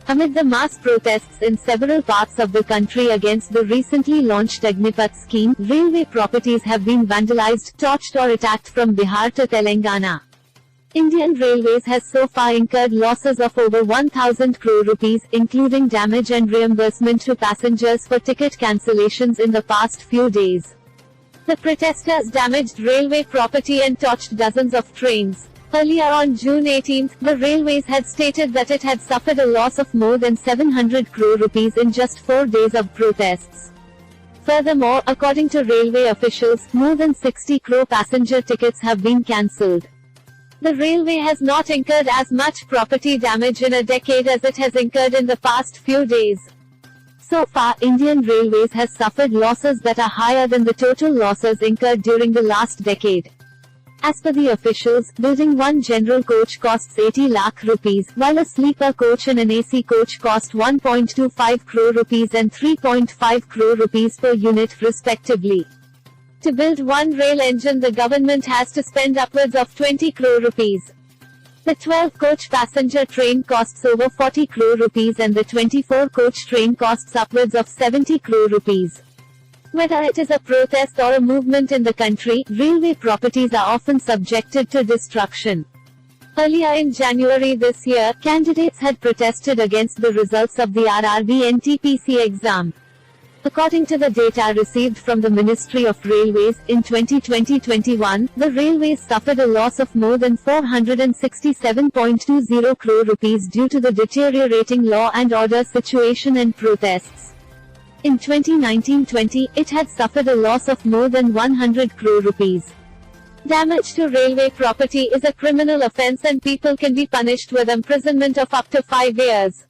Amid the mass protests in several parts of the country against the recently launched Agnipath scheme, railway properties have been vandalized, torched or attacked from Bihar to Telangana. Indian Railways has so far incurred losses of over 1,000 crore rupees, including damage and reimbursement to passengers for ticket cancellations in the past few days. The protesters damaged railway property and torched dozens of trains. Earlier on June 18, the Railways had stated that it had suffered a loss of more than 700 crore rupees in just 4 days of protests. Furthermore, according to railway officials, more than 60 crore passenger tickets have been cancelled. The railway has not incurred as much property damage in a decade as it has incurred in the past few days. So far, Indian Railways has suffered losses that are higher than the total losses incurred during the last decade. As per the officials, building one general coach costs 80 lakh rupees, while a sleeper coach and an AC coach cost 1.25 crore rupees and 3.5 crore rupees per unit respectively. To build one rail engine, the government has to spend upwards of 20 crore rupees. The 12-coach passenger train costs over 40 crore rupees and the 24-coach train costs upwards of 70 crore rupees. Whether it is a protest or a movement in the country, railway properties are often subjected to destruction. Earlier in January this year, candidates had protested against the results of the RRB NTPC exam. According to the data received from the Ministry of Railways, in 2020-21, the railways suffered a loss of more than 467.20 crore rupees due to the deteriorating law and order situation and protests. In 2019-20, it had suffered a loss of more than 100 crore rupees. Damage to railway property is a criminal offence and people can be punished with imprisonment of up to 5 years.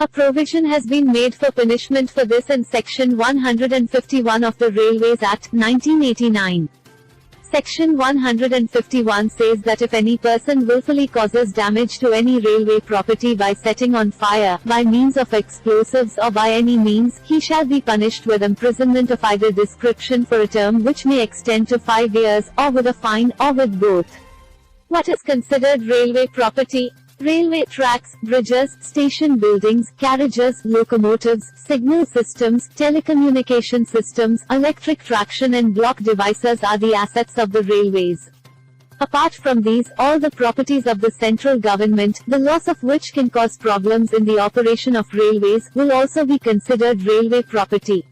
A provision has been made for punishment for this in Section 151 of the Railways Act, 1989. Section 151 says that if any person willfully causes damage to any railway property by setting on fire, by means of explosives or by any means, he shall be punished with imprisonment of either description for a term which may extend to 5 years, or with a fine, or with both. What is considered railway property? Railway tracks, bridges, station buildings, carriages, locomotives, signal systems, telecommunication systems, electric traction and block devices are the assets of the railways. Apart from these, all the properties of the central government, the loss of which can cause problems in the operation of railways, will also be considered railway property.